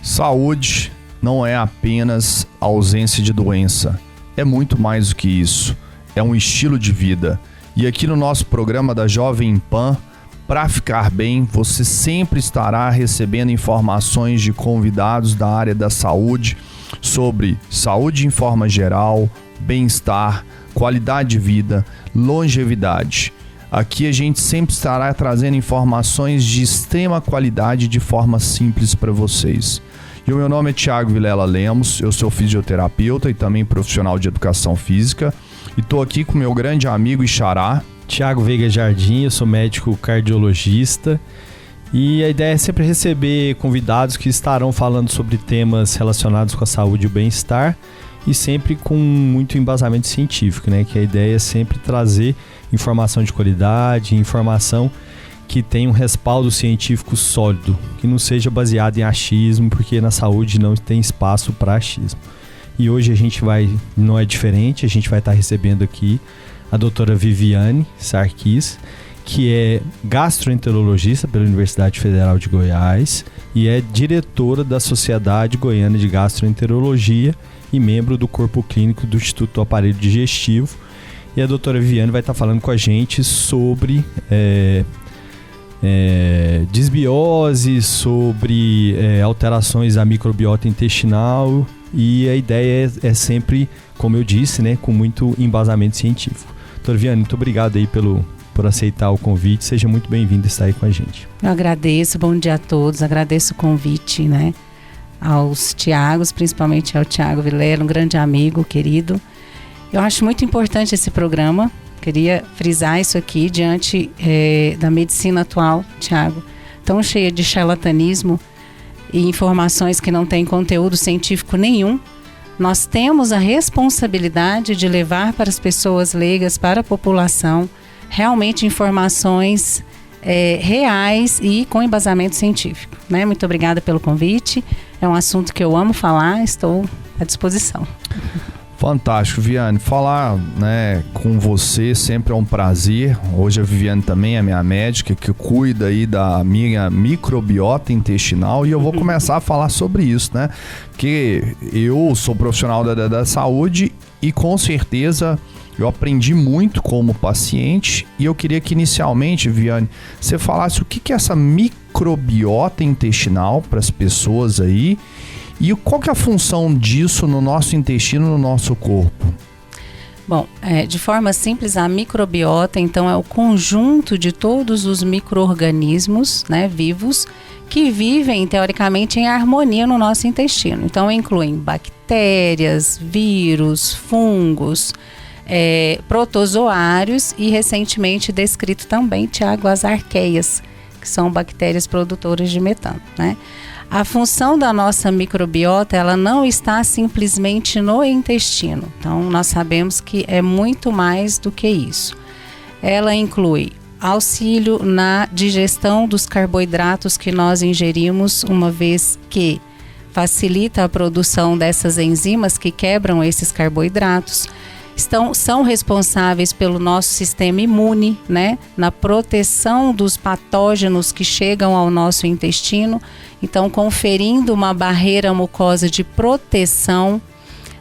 Saúde não é apenas ausência de doença, é muito mais do que isso, é um estilo de vida. E aqui no nosso programa da Jovem Pan, para ficar bem, você sempre estará recebendo informações de convidados da área da saúde sobre saúde em forma geral, bem-estar, qualidade de vida, longevidade. Aqui a gente sempre estará trazendo informações de extrema qualidade de forma simples para vocês. E o meu nome é Thiago Vilela Lemos, eu sou fisioterapeuta e também profissional de educação física. E estou aqui com meu grande amigo e xará, Thiago Veiga Jardim, eu sou médico cardiologista. E a ideia é sempre receber convidados que estarão falando sobre temas relacionados com a saúde e o bem-estar e sempre com muito embasamento científico, né? Que a ideia é sempre trazer informação de qualidade, informação que tenha um respaldo científico sólido, que não seja baseado em achismo, porque na saúde não tem espaço para achismo. E hoje não é diferente, a gente vai estar recebendo aqui a doutora Viviane Sarkis, que é gastroenterologista pela Universidade Federal de Goiás e é diretora da Sociedade Goiana de Gastroenterologia e membro do corpo clínico do Instituto do Aparelho Digestivo. E a doutora Viviane vai estar falando com a gente sobre desbiose, sobre alterações da microbiota intestinal, e a ideia é sempre, como eu disse, né, com muito embasamento científico. Doutora Viviane, muito obrigado aí por aceitar o convite, seja muito bem-vindo a estar aí com a gente. Eu agradeço, bom dia a todos, agradeço o convite, né, aos Thiagos, principalmente ao Thiago Vilela, um grande amigo, querido. Eu acho muito importante esse programa, queria frisar isso aqui diante da medicina atual, Thiago, tão cheia de charlatanismo e informações que não têm conteúdo científico nenhum. Nós temos a responsabilidade de levar para as pessoas leigas, para a população, realmente informações reais e com embasamento científico, né? Muito obrigada pelo convite, é um assunto que eu amo falar, estou à disposição. Fantástico, Viviane. Falar, né, com você sempre é um prazer. Hoje a Viviane também é minha médica, que cuida aí da minha microbiota intestinal, e eu vou começar a falar sobre isso, né? Porque eu sou profissional da saúde e com certeza eu aprendi muito como paciente, e eu queria que inicialmente, Viviane, você falasse o que é essa microbiota intestinal para as pessoas aí. E qual que é a função disso no nosso intestino, no nosso corpo? Bom, de forma simples, a microbiota, então, é o conjunto de todos os micro-organismos, né, vivos que vivem, teoricamente, em harmonia no nosso intestino. Então, incluem bactérias, vírus, fungos, protozoários e, recentemente descrito também, Thiago, as arqueias, que são bactérias produtoras de metano, né? A função da nossa microbiota, ela não está simplesmente no intestino. Então, nós sabemos que é muito mais do que isso. Ela inclui auxílio na digestão dos carboidratos que nós ingerimos, uma vez que facilita a produção dessas enzimas que quebram esses carboidratos. São responsáveis pelo nosso sistema imune, né, na proteção dos patógenos que chegam ao nosso intestino, então conferindo uma barreira mucosa de proteção.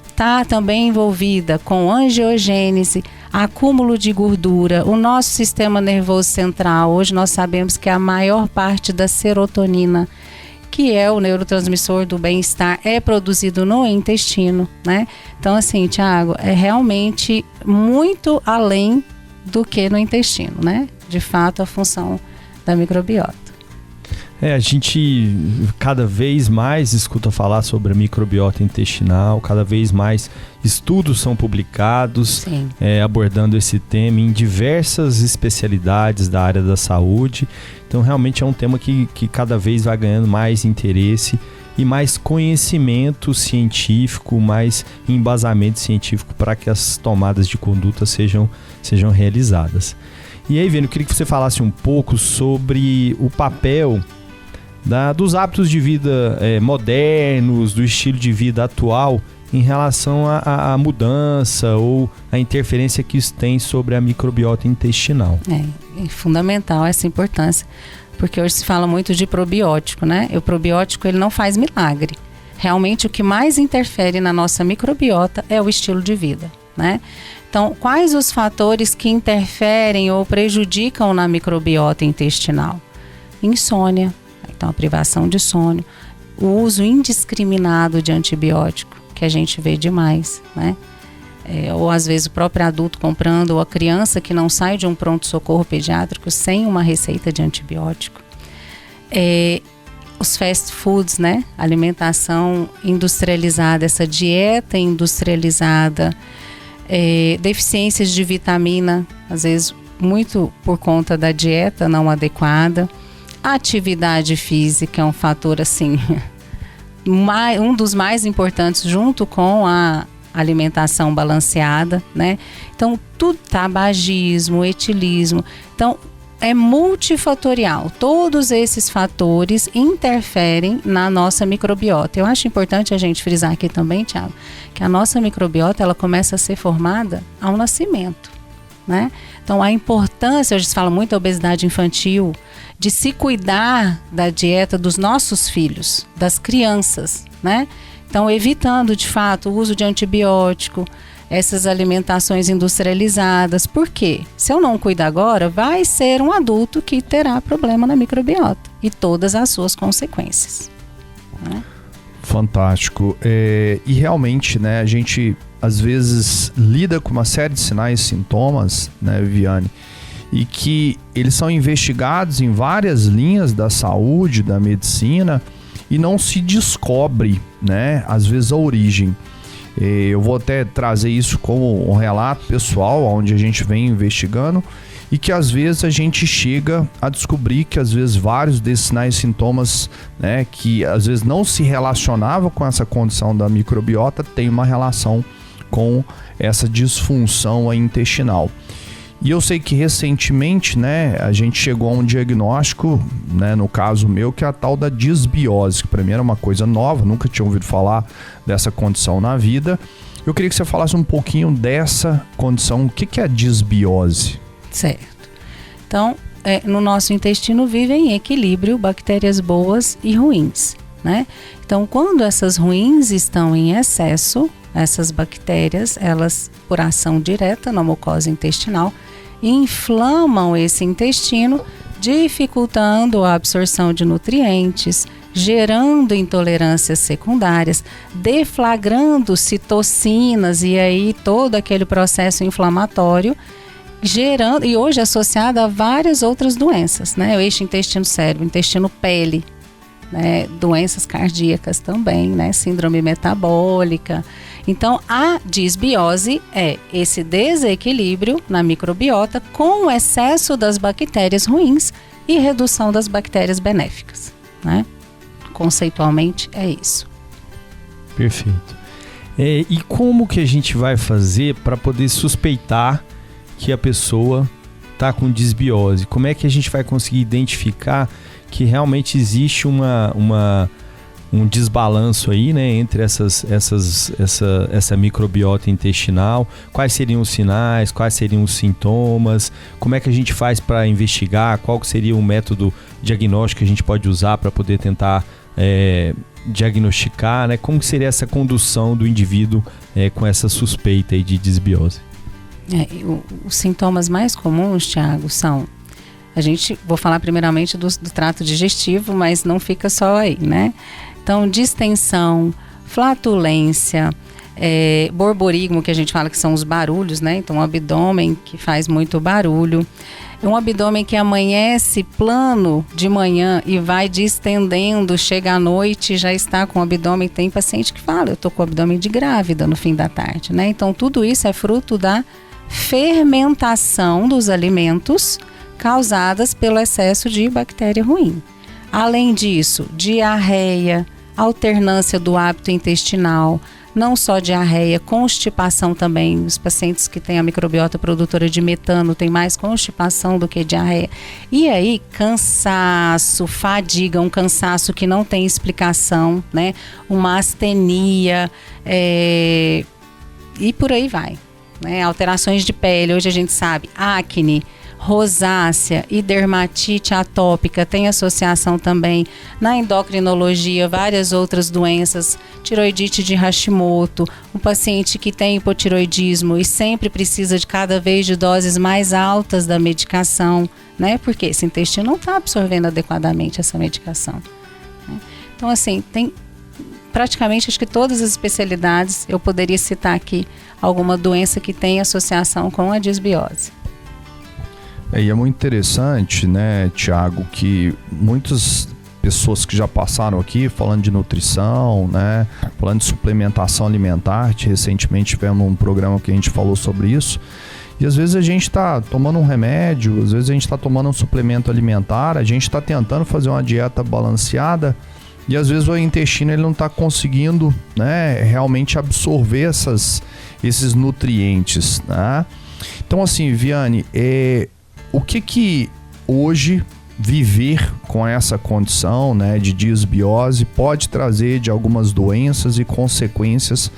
Está também envolvida com angiogênese, acúmulo de gordura, o nosso sistema nervoso central. Hoje nós sabemos que a maior parte da serotonina, que é o neurotransmissor do bem-estar, é produzido no intestino, né? Então, assim, Thiago, é realmente muito além do que no intestino, né? De fato, a função da microbiota. A gente cada vez mais escuta falar sobre a microbiota intestinal, cada vez mais estudos são publicados abordando esse tema em diversas especialidades da área da saúde. Então realmente é um tema que cada vez vai ganhando mais interesse e mais conhecimento científico, mais embasamento científico para que as tomadas de conduta sejam realizadas. E aí, Viviane, eu queria que você falasse um pouco sobre o papel dos hábitos de vida modernos, do estilo de vida atual em relação à mudança ou à interferência que isso tem sobre a microbiota intestinal. É fundamental essa importância. Porque hoje se fala muito de probiótico, né? E o probiótico, ele não faz milagre. Realmente, o que mais interfere na nossa microbiota é o estilo de vida, né? Então, quais os fatores que interferem ou prejudicam na microbiota intestinal? Insônia, então a privação de sono, o uso indiscriminado de antibiótico, que a gente vê demais, né? Ou às vezes o próprio adulto comprando, ou a criança que não sai de um pronto-socorro pediátrico sem uma receita de antibiótico. Os fast foods, né? Alimentação industrializada, essa dieta industrializada, deficiências de vitamina, às vezes muito por conta da dieta não adequada. A atividade física é um fator, assim, um dos mais importantes, junto com a alimentação balanceada, né? Então, tudo, tabagismo, etilismo. Então, é multifatorial. Todos esses fatores interferem na nossa microbiota. Eu acho importante a gente frisar aqui também, Thiago, que a nossa microbiota, ela começa a ser formada ao nascimento, né? Então, a importância, hoje se fala muito da obesidade infantil, de se cuidar da dieta dos nossos filhos, das crianças, né? Então, evitando, de fato, o uso de antibiótico, essas alimentações industrializadas. Por quê? Se eu não cuidar agora, vai ser um adulto que terá problema na microbiota e todas as suas consequências, né? Fantástico. E realmente, né, a gente às vezes lida com uma série de sinais e sintomas, né, Viviane, e que eles são investigados em várias linhas da saúde, da medicina, e não se descobre, né, às vezes a origem. Eu vou até trazer isso como um relato pessoal, onde a gente vem investigando, e que às vezes a gente chega a descobrir que às vezes vários desses sinais e sintomas, né, que às vezes não se relacionavam com essa condição da microbiota, tem uma relação com essa disfunção intestinal. E eu sei que recentemente, né, a gente chegou a um diagnóstico, né, no caso meu, que é a tal da disbiose, que para mim era uma coisa nova, nunca tinha ouvido falar dessa condição na vida. Eu queria que você falasse um pouquinho dessa condição. O que é a disbiose? Certo. Então, no nosso intestino vivem em equilíbrio bactérias boas e ruins, né? Então, quando essas ruins estão em excesso, essas bactérias, elas, por ação direta na mucosa intestinal, inflamam esse intestino, dificultando a absorção de nutrientes, gerando intolerâncias secundárias, deflagrando citocinas e aí todo aquele processo inflamatório, gerando, e hoje associado a várias outras doenças, né? O eixo intestino-cérebro, intestino-pele, né? Doenças cardíacas também, né? Síndrome metabólica. Então, a disbiose é esse desequilíbrio na microbiota com o excesso das bactérias ruins e redução das bactérias benéficas, né? Conceitualmente é isso. Perfeito. E como que a gente vai fazer para poder suspeitar que a pessoa está com disbiose? Como é que a gente vai conseguir identificar que realmente existe um desbalanço aí, né, entre essa microbiota intestinal? Quais seriam os sinais, quais seriam os sintomas? Como é que a gente faz para investigar? Qual seria o método diagnóstico que a gente pode usar para poder tentar diagnosticar, né? Como seria essa condução do indivíduo com essa suspeita aí de disbiose? Os sintomas mais comuns, Thiago, são... vou falar primeiramente do trato digestivo, mas não fica só aí, né? Então, distensão, flatulência, borborigmo, que a gente fala que são os barulhos, né? Então, um abdômen que faz muito barulho. Um abdômen que amanhece plano de manhã e vai distendendo, chega à noite e já está com o abdômen. Tem paciente que fala, eu estou com o abdômen de grávida no fim da tarde, né? Então, tudo isso é fruto da fermentação dos alimentos causadas pelo excesso de bactéria ruim. Além disso, diarreia, alternância do hábito intestinal, não só diarreia, constipação também. Os pacientes que têm a microbiota produtora de metano têm mais constipação do que diarreia. E aí, cansaço, fadiga, um cansaço que não tem explicação, né? Uma astenia, e por aí vai, né? Alterações de pele, hoje a gente sabe, acne, rosácea e dermatite atópica tem associação também na endocrinologia, várias outras doenças, tiroidite de Hashimoto, um paciente que tem hipotiroidismo e sempre precisa de cada vez de doses mais altas da medicação, né? Porque esse intestino não está absorvendo adequadamente essa medicação, né? Então, assim, tem praticamente, acho que todas as especialidades, eu poderia citar aqui alguma doença que tem associação com a disbiose. E é muito interessante, né, Tiago, que muitas pessoas que já passaram aqui falando de nutrição, né, falando de suplementação alimentar, recentemente tivemos um programa que a gente falou sobre isso, e às vezes a gente está tomando um remédio, às vezes a gente está tomando um suplemento alimentar, a gente está tentando fazer uma dieta balanceada, e às vezes o intestino ele não está conseguindo, né, realmente absorver esses nutrientes, né? Então, assim, Viane, o que hoje viver com essa condição, né, de disbiose pode trazer de algumas doenças e consequências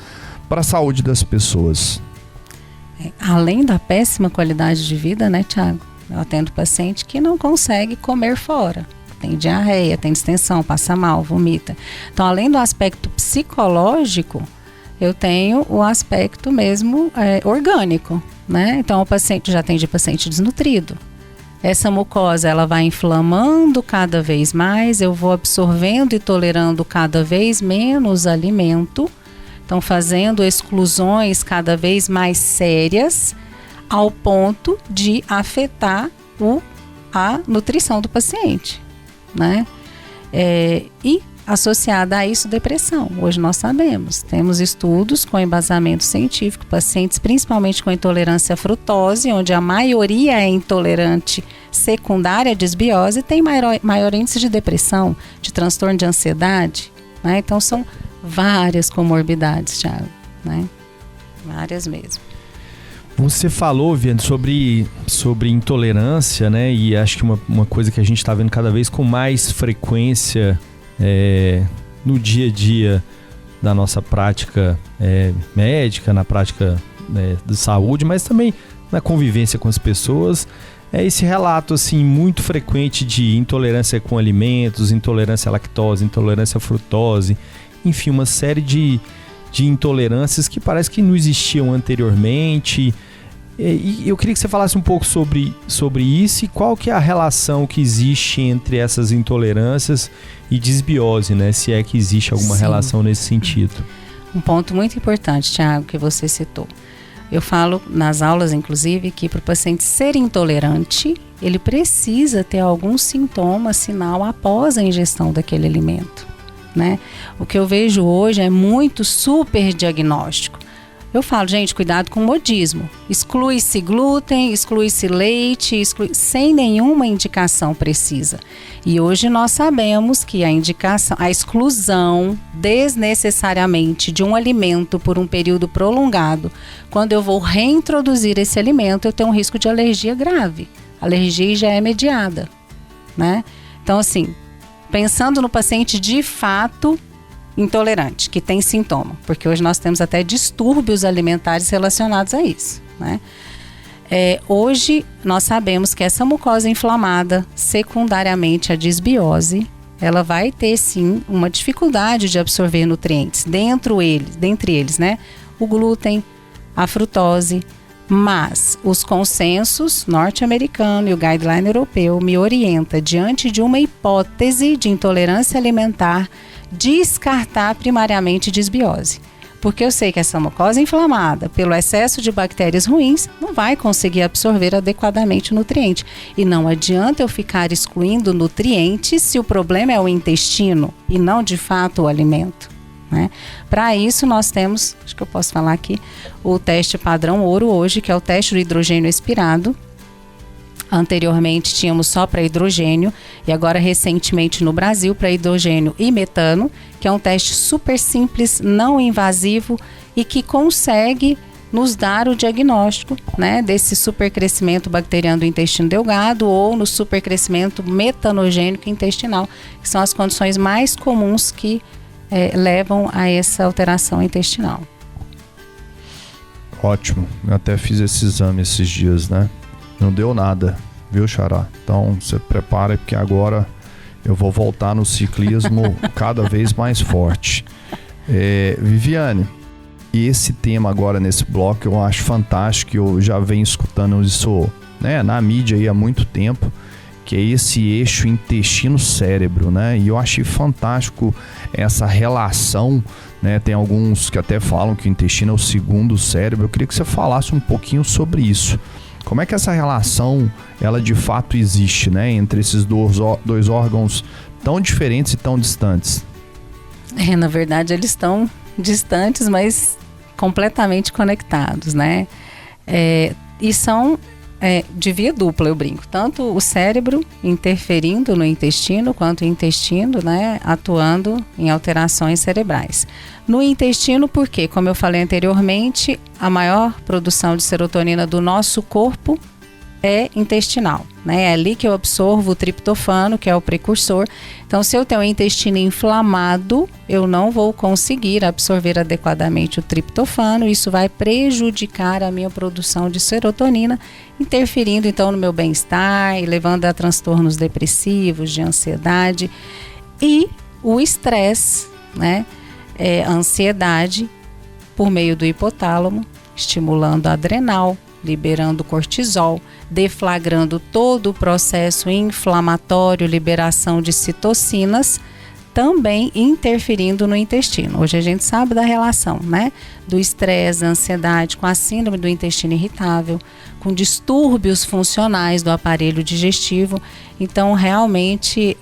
para a saúde das pessoas? Além da péssima qualidade de vida, né, Tiago? Eu atendo paciente que não consegue comer fora. Tem diarreia, tem distensão, passa mal, vomita. Então, além do aspecto psicológico, eu tenho o aspecto mesmo orgânico, né? Então, o paciente já atendi paciente desnutrido. Essa mucosa, ela vai inflamando cada vez mais, eu vou absorvendo e tolerando cada vez menos alimento, então fazendo exclusões cada vez mais sérias, ao ponto de afetar a nutrição do paciente, né? E associada a isso, depressão. Hoje nós sabemos, temos estudos com embasamento científico, pacientes principalmente com intolerância à frutose, onde a maioria é intolerante secundária à disbiose, tem maior índice de depressão, de transtorno de ansiedade, né? Então são várias comorbidades, Thiago, né? Várias mesmo. Você falou, Viane, sobre intolerância, né? E acho que uma coisa que a gente está vendo cada vez com mais frequência no dia a dia da nossa prática médica, na prática de saúde, mas também na convivência com as pessoas, é esse relato assim, muito frequente de intolerância com alimentos, intolerância à lactose, intolerância à frutose, enfim, uma série de intolerâncias que parece que não existiam anteriormente. E eu queria que você falasse um pouco sobre isso e qual que é a relação que existe entre essas intolerâncias e disbiose, né? Se é que existe alguma relação nesse sentido. Um ponto muito importante, Thiago, que você citou. Eu falo nas aulas, inclusive, que para o paciente ser intolerante, ele precisa ter algum sintoma, sinal após a ingestão daquele alimento, né? O que eu vejo hoje é muito super diagnóstico. Eu falo, gente, cuidado com o modismo. Exclui-se glúten, exclui-se leite, sem nenhuma indicação precisa. E hoje nós sabemos que a exclusão desnecessariamente de um alimento por um período prolongado, quando eu vou reintroduzir esse alimento, eu tenho um risco de alergia grave. A alergia já é mediada, né? Então, assim, pensando no paciente de fato intolerante, que tem sintoma, porque hoje nós temos até distúrbios alimentares relacionados a isso, né? Hoje nós sabemos que essa mucosa inflamada, secundariamente a disbiose, ela vai ter sim uma dificuldade de absorver nutrientes, dentre eles, né? O glúten, a frutose, mas os consensos norte-americano e o guideline europeu me orienta, diante de uma hipótese de intolerância alimentar, descartar primariamente disbiose. Porque eu sei que essa mucosa inflamada, pelo excesso de bactérias ruins, não vai conseguir absorver adequadamente o nutriente. E não adianta eu ficar excluindo nutrientes se o problema é o intestino e não de fato o alimento, né? Para isso nós temos, acho que eu posso falar aqui, o teste padrão ouro hoje, que é o teste do hidrogênio expirado. Anteriormente tínhamos só para hidrogênio e agora recentemente no Brasil para hidrogênio e metano, que é um teste super simples, não invasivo e que consegue nos dar o diagnóstico, né, desse supercrescimento bacteriano do intestino delgado ou no supercrescimento metanogênico intestinal, que são as condições mais comuns que levam a essa alteração intestinal. Ótimo, eu até fiz esse exame esses dias, né? Não deu nada. viu, Xará? Então, você prepara, porque agora eu vou voltar no ciclismo cada vez mais forte. Viviane, e esse tema agora nesse bloco eu acho fantástico, eu já venho escutando isso, né, na mídia aí há muito tempo, que é esse eixo intestino-cérebro, né? E eu achei fantástico essa relação, né? Tem alguns que até falam que o intestino é o segundo cérebro. Eu queria que você falasse um pouquinho sobre isso. Como é que essa relação, ela de fato existe, né? Entre esses dois órgãos tão diferentes e tão distantes. Na verdade, eles estão distantes, mas completamente conectados, né? E são de via dupla, eu brinco. Tanto o cérebro interferindo no intestino, quanto o intestino, né, atuando em alterações cerebrais. No intestino, porque, como eu falei anteriormente, a maior produção de serotonina do nosso corpo é intestinal, né? É ali que eu absorvo o triptofano, que é o precursor. Então, se eu tenho o intestino inflamado, eu não vou conseguir absorver adequadamente o triptofano. Isso vai prejudicar a minha produção de serotonina, interferindo então no meu bem-estar e levando a transtornos depressivos, de ansiedade. E o estresse, né? A ansiedade, por meio do hipotálamo, estimulando a adrenal, liberando cortisol, deflagrando todo o processo inflamatório, liberação de citocinas, também interferindo no intestino. Hoje a gente sabe da relação, né, do estresse, da ansiedade com a síndrome do intestino irritável, com distúrbios funcionais do aparelho digestivo. Então, realmente,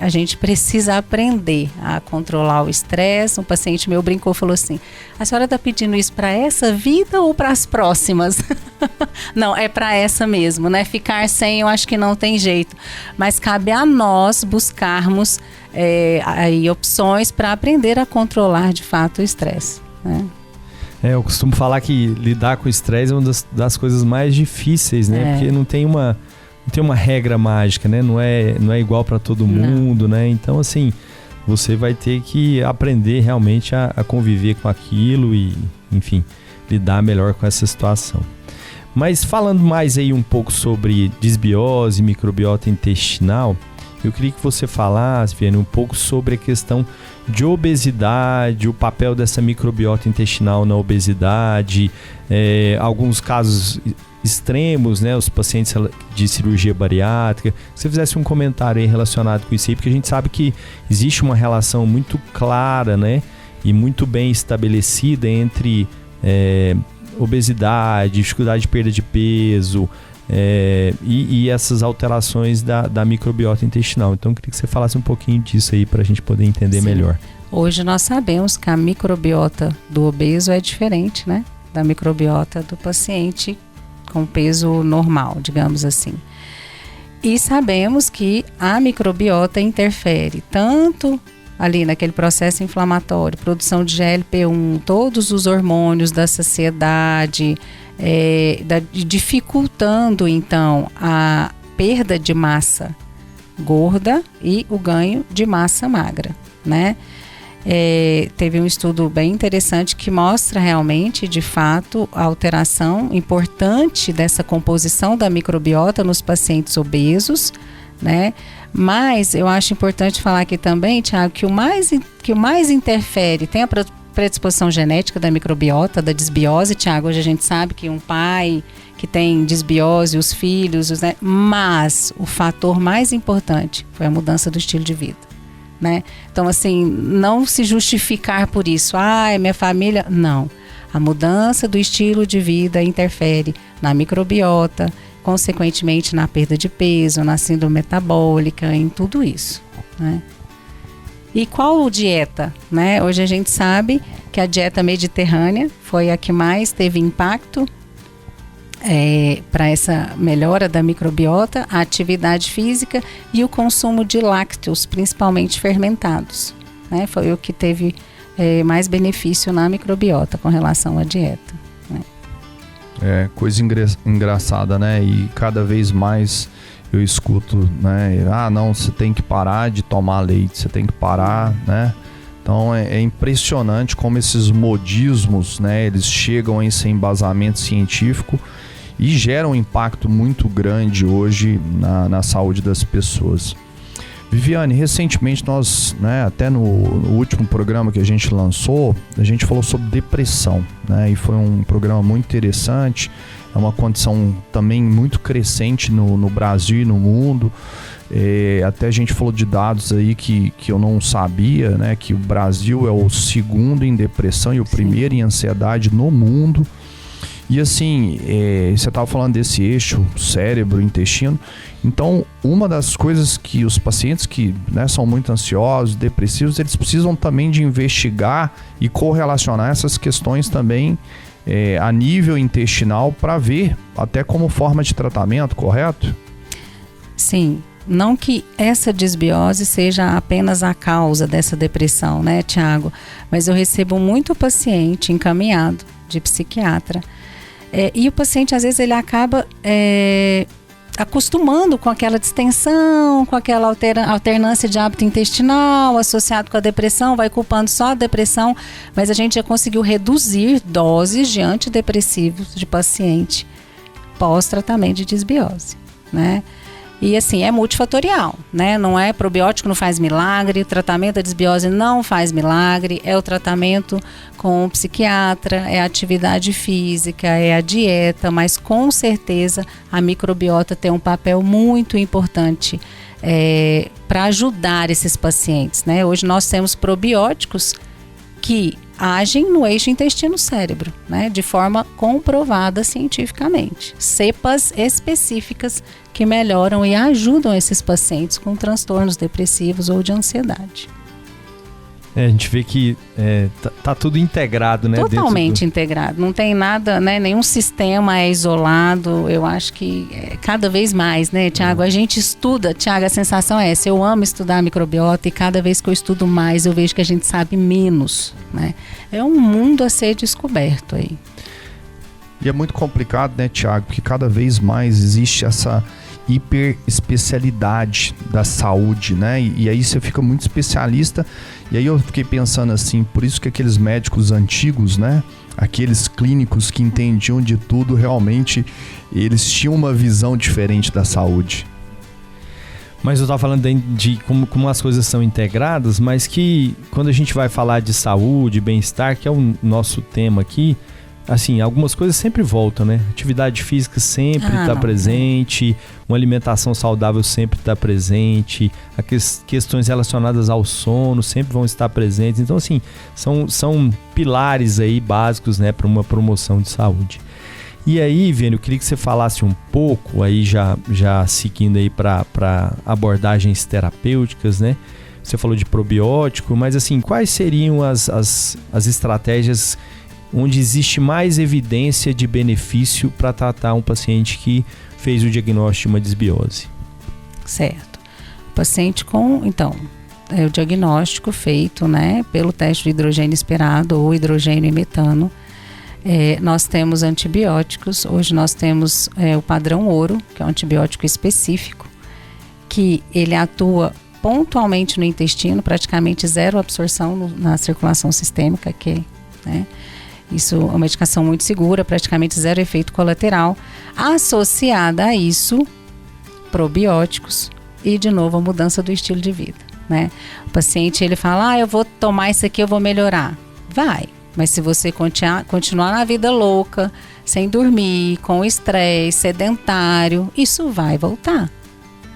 a gente precisa aprender a controlar o estresse. Um paciente meu brincou, falou assim: a senhora está pedindo isso para essa vida ou para as próximas? Não, é para essa mesmo, né? Ficar sem, eu acho que não tem jeito. Mas cabe a nós buscarmos aí opções para aprender a controlar, de fato, o estresse, né? Eu costumo falar que lidar com o estresse é uma das coisas mais difíceis, né? Porque não tem uma regra mágica, né? Não é igual para todo mundo, né? Então, assim, você vai ter que aprender realmente a conviver com aquilo e, enfim, lidar melhor com essa situação. Mas falando mais aí um pouco sobre disbiose, microbiota intestinal, eu queria que você falasse, Viane, um pouco sobre a questão de obesidade, o papel dessa microbiota intestinal na obesidade, alguns casos extremos, né, os pacientes de cirurgia bariátrica. Se você fizesse um comentário aí relacionado com isso aí, porque a gente sabe que existe uma relação muito clara, né, e muito bem estabelecida entre obesidade, dificuldade de perda de peso, e essas alterações da microbiota intestinal. Então, eu queria que você falasse um pouquinho disso aí para a gente poder entender melhor. Hoje nós sabemos que a microbiota do obeso é diferente, né, da microbiota do paciente com peso normal, digamos assim. E sabemos que a microbiota interfere tanto ali naquele processo inflamatório, produção de GLP-1, todos os hormônios da saciedade, dificultando então a perda de massa gorda e o ganho de massa magra, né? Teve um estudo bem interessante que mostra realmente, de fato, a alteração importante dessa composição da microbiota nos pacientes obesos, né? Mas eu acho importante falar aqui também, Thiago, que o mais interfere, tem a predisposição genética da microbiota, da disbiose, Thiago. Hoje a gente sabe que um pai que tem disbiose, os filhos, né? Mas o fator mais importante foi a mudança do estilo de vida, né? Então, assim, não se justificar por isso. Minha família... Não. A mudança do estilo de vida interfere na microbiota, consequentemente na perda de peso, na síndrome metabólica, em tudo isso, né? E qual dieta, né? Hoje a gente sabe que a dieta mediterrânea foi a que mais teve impacto para essa melhora da microbiota, a atividade física e o consumo de lácteos, principalmente fermentados, né? Foi o que teve mais benefício na microbiota com relação à dieta, né? Coisa engraçada, né? E cada vez mais eu escuto, né? Não, você tem que parar de tomar leite, você tem que parar, né? Então é impressionante como esses modismos, né? Eles chegam a esse embasamento científico e gera um impacto muito grande hoje na saúde das pessoas. Viviane, recentemente nós, né, até no último programa que a gente lançou, a gente falou sobre depressão, né, e foi um programa muito interessante, é uma condição também muito crescente no Brasil e no mundo. Até a gente falou de dados aí que eu não sabia, né, que o Brasil é o segundo em depressão e o primeiro em ansiedade no mundo. E assim, você estava falando desse eixo cérebro, intestino. Então, uma das coisas que os pacientes que, né, são muito ansiosos, depressivos, eles precisam também de investigar e correlacionar essas questões também a nível intestinal para ver até como forma de tratamento, correto? Sim. Não que essa disbiose seja apenas a causa dessa depressão, né, Tiago? Mas eu recebo muito paciente encaminhado de psiquiatra. E o paciente, às vezes, ele acaba acostumando com aquela distensão, com aquela alternância de hábito intestinal associado com a depressão, vai culpando só a depressão, mas a gente já conseguiu reduzir doses de antidepressivos de paciente pós-tratamento de disbiose, né? E assim, é multifatorial, né? Não é probiótico, não faz milagre, o tratamento da disbiose não faz milagre, é o tratamento com o psiquiatra, é a atividade física, é a dieta, mas com certeza a microbiota tem um papel muito importante para ajudar esses pacientes, né? Hoje nós temos probióticos que agem no eixo intestino-cérebro, né, de forma comprovada cientificamente. Cepas específicas que melhoram e ajudam esses pacientes com transtornos depressivos ou de ansiedade. A gente vê que tá tudo integrado, né? Totalmente integrado. Não tem nada, né? Nenhum sistema é isolado. Eu acho que cada vez mais, né, Tiago? A gente estuda, Tiago, a sensação é essa. Eu amo estudar a microbiota e cada vez que eu estudo mais, eu vejo que a gente sabe menos, né? É um mundo a ser descoberto aí. E é muito complicado, né, Tiago? Porque cada vez mais existe essa hiperespecialidade da saúde, né? E aí você fica muito especialista. E aí eu fiquei pensando assim, por isso que aqueles médicos antigos, né? Aqueles clínicos que entendiam de tudo, realmente eles tinham uma visão diferente da saúde. Mas eu estava falando de como as coisas são integradas, mas que quando a gente vai falar de saúde, bem-estar, que é o nosso tema aqui, assim, algumas coisas sempre voltam, né? Atividade física sempre está presente, uma alimentação saudável sempre está presente, as questões relacionadas ao sono sempre vão estar presentes. Então, assim, são pilares aí básicos, né, para uma promoção de saúde. E aí, Viane, eu queria que você falasse um pouco, aí já seguindo aí para abordagens terapêuticas, né? Você falou de probiótico, mas assim, quais seriam as estratégias onde existe mais evidência de benefício para tratar um paciente que fez o diagnóstico de uma disbiose? Certo. O paciente o diagnóstico feito, né, pelo teste de hidrogênio esperado ou hidrogênio e metano. Nós temos antibióticos, hoje nós temos o padrão ouro, que é um antibiótico específico, que ele atua pontualmente no intestino, praticamente zero absorção na circulação sistêmica, né? Isso é uma medicação muito segura, praticamente zero efeito colateral. Associada a isso, probióticos e, de novo, a mudança do estilo de vida, né? O paciente, ele fala, eu vou tomar isso aqui, eu vou melhorar. Vai, mas se você continuar na vida louca, sem dormir, com estresse, sedentário, isso vai voltar,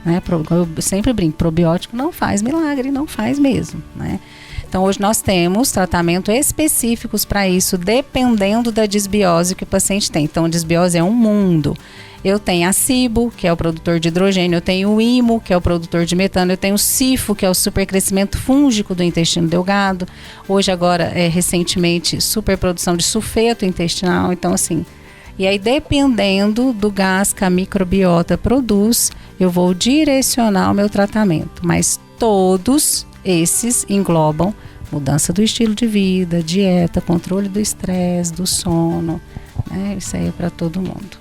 né? Eu sempre brinco, probiótico não faz milagre, não faz mesmo, né? Então, hoje nós temos tratamentos específicos para isso, dependendo da disbiose que o paciente tem. Então, a disbiose é um mundo. Eu tenho a SIBO, que é o produtor de hidrogênio, eu tenho o IMO, que é o produtor de metano, eu tenho o SIFO, que é o supercrescimento fúngico do intestino delgado. Hoje, agora, recentemente, superprodução de sulfeto intestinal. Então, assim, e aí, dependendo do gás que a microbiota produz, eu vou direcionar o meu tratamento. Mas todos esses englobam mudança do estilo de vida, dieta, controle do estresse, do sono, né? Isso aí é para todo mundo.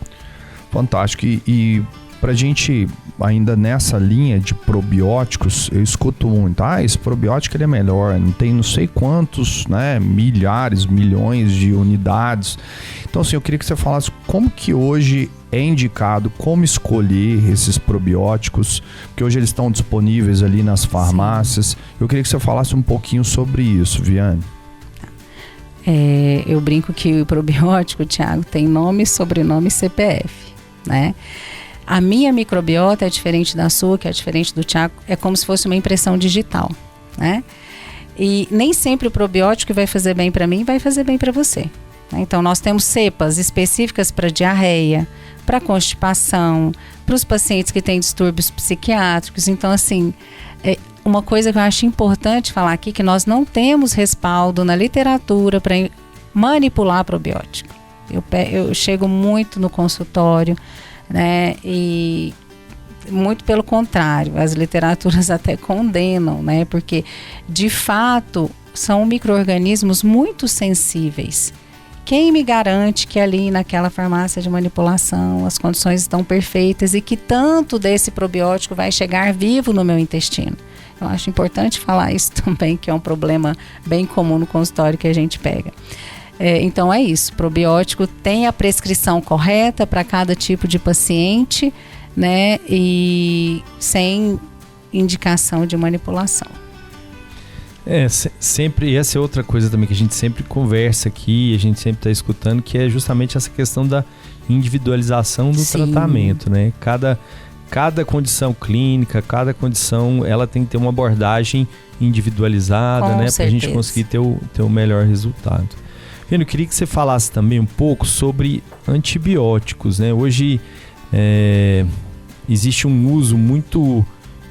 Fantástico. E pra gente, ainda nessa linha de probióticos, eu escuto muito, esse probiótico ele é melhor, não tem não sei quantos, né, milhares, milhões de unidades. Então, assim, eu queria que você falasse como que hoje é indicado, como escolher esses probióticos, porque hoje eles estão disponíveis ali nas farmácias. Sim. Eu queria que você falasse um pouquinho sobre isso, Viane. Eu brinco que o probiótico, Thiago, tem nome, sobrenome e CPF, né? A minha microbiota é diferente da sua, que é diferente do Thiago, é como se fosse uma impressão digital, né? E nem sempre o probiótico que vai fazer bem para mim vai fazer bem para você. Então, nós temos cepas específicas para diarreia, para constipação, para os pacientes que têm distúrbios psiquiátricos. Então, assim, uma coisa que eu acho importante falar aqui, que nós não temos respaldo na literatura para manipular probiótico. Eu chego muito no consultório, né, e muito pelo contrário, as literaturas até condenam, né, porque de fato são micro-organismos muito sensíveis. Quem me garante que ali naquela farmácia de manipulação as condições estão perfeitas e que tanto desse probiótico vai chegar vivo no meu intestino? Eu acho importante falar isso também, que é um problema bem comum no consultório que a gente pega. Então é isso, probiótico tem a prescrição correta para cada tipo de paciente, né, e sem indicação de manipulação. Sempre, essa é outra coisa também que a gente sempre conversa aqui, a gente sempre está escutando, que é justamente essa questão da individualização do tratamento, né? Cada condição clínica, cada condição, ela tem que ter uma abordagem individualizada, né? Para a gente conseguir ter o melhor resultado. Eu queria que você falasse também um pouco sobre antibióticos, né? Hoje existe um uso muito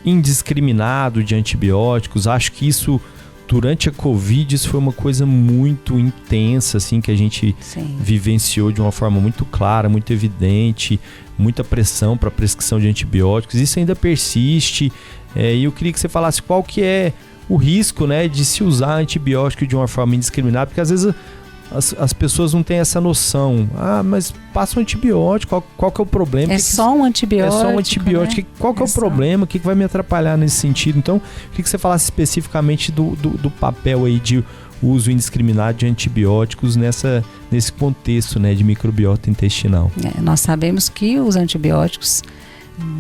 indiscriminado de antibióticos. Acho que isso, durante a Covid, isso foi uma coisa muito intensa, assim, que a gente vivenciou de uma forma muito clara, muito evidente, muita pressão para a prescrição de antibióticos. Isso ainda persiste. E eu queria que você falasse qual que é o risco, né, de se usar antibiótico de uma forma indiscriminada, porque às vezes as pessoas não têm essa noção. Mas passa um antibiótico, qual que é o problema? Só um antibiótico. É só um antibiótico. Né? Qual que é o problema? O que vai me atrapalhar nesse sentido? Então, eu queria que você falasse especificamente do papel aí de uso indiscriminado de antibióticos nesse contexto, né, de microbiota intestinal. Nós sabemos que os antibióticos,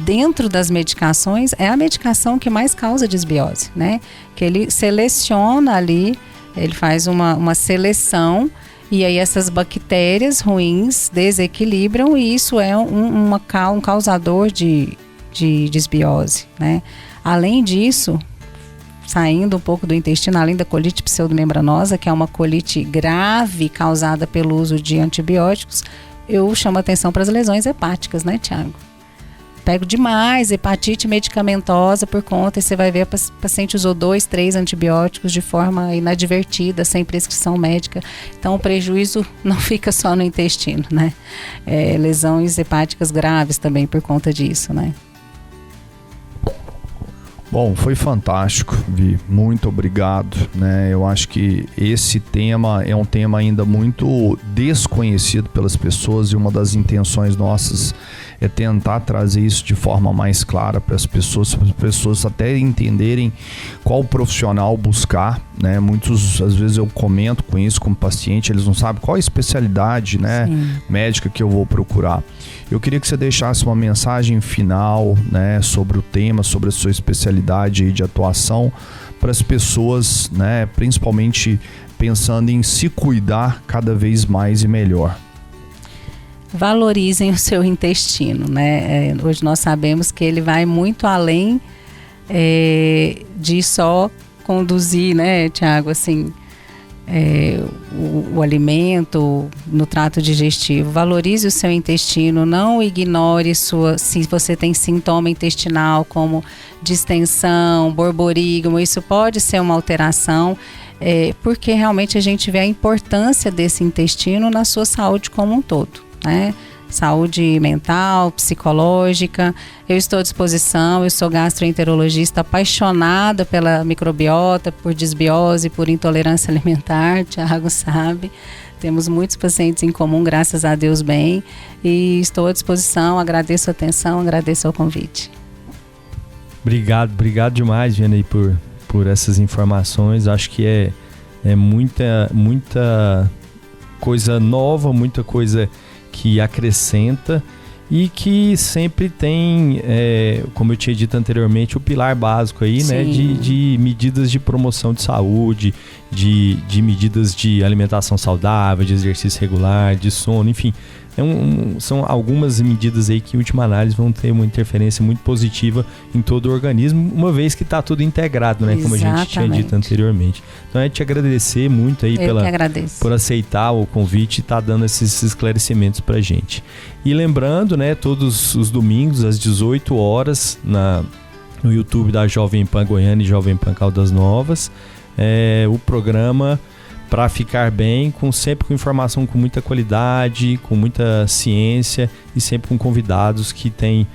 dentro das medicações, é a medicação que mais causa desbiose, né? Que ele seleciona ali, ele faz uma seleção, e aí essas bactérias ruins desequilibram, e isso é um causador de desbiose, né? Além disso, saindo um pouco do intestino, além da colite pseudomembranosa, que é uma colite grave causada pelo uso de antibióticos, eu chamo atenção para as lesões hepáticas, né, Thiago? Pego demais hepatite medicamentosa por conta, e você vai ver, o paciente usou 2, 3 antibióticos de forma inadvertida, sem prescrição médica. Então o prejuízo não fica só no intestino, né? Lesões hepáticas graves também por conta disso, né? Bom, foi fantástico, Vi. Muito obrigado, né? Eu acho que esse tema é um tema ainda muito desconhecido pelas pessoas, e uma das intenções nossas é tentar trazer isso de forma mais clara para as pessoas até entenderem qual profissional buscar, né? Às vezes eu comento com isso com o paciente, eles não sabem qual a especialidade, né, médica que eu vou procurar. Eu queria que você deixasse uma mensagem final, né, sobre o tema, sobre a sua especialidade aí de atuação, para as pessoas, né, principalmente pensando em se cuidar cada vez mais e melhor. Valorizem o seu intestino, né? Hoje nós sabemos que ele vai muito além de só conduzir, né, Thiago, assim, o alimento no trato digestivo. Valorize o seu intestino, não ignore se você tem sintoma intestinal como distensão, borborígamo. Isso pode ser uma alteração, porque realmente a gente vê a importância desse intestino na sua saúde como um todo, né? Saúde mental, psicológica. Eu estou à disposição, eu sou gastroenterologista apaixonada pela microbiota, por desbiose, por intolerância alimentar, Thiago sabe. Temos muitos pacientes em comum, graças a Deus bem, e estou à disposição, agradeço a atenção, agradeço o convite. Obrigado demais, Viane, por essas informações. Acho que é muita coisa nova, muita coisa que acrescenta, e que sempre tem, como eu tinha dito anteriormente, o pilar básico aí, né, de medidas de promoção de saúde, de medidas de alimentação saudável, de exercício regular, de sono, enfim. São algumas medidas aí que, em última análise, vão ter uma interferência muito positiva em todo o organismo, uma vez que está tudo integrado, né? Como a gente tinha dito anteriormente. Então, é te agradecer muito aí por aceitar o convite e estar dando esses esclarecimentos pra gente. E lembrando, né, todos os domingos, às 18 horas, no YouTube da Jovem Pan Goiânia e Jovem Pan Caldas Novas, o programa Para Ficar Bem, sempre com informação com muita qualidade, com muita ciência e sempre com convidados que têm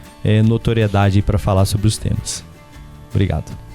notoriedade para falar sobre os temas. Obrigado.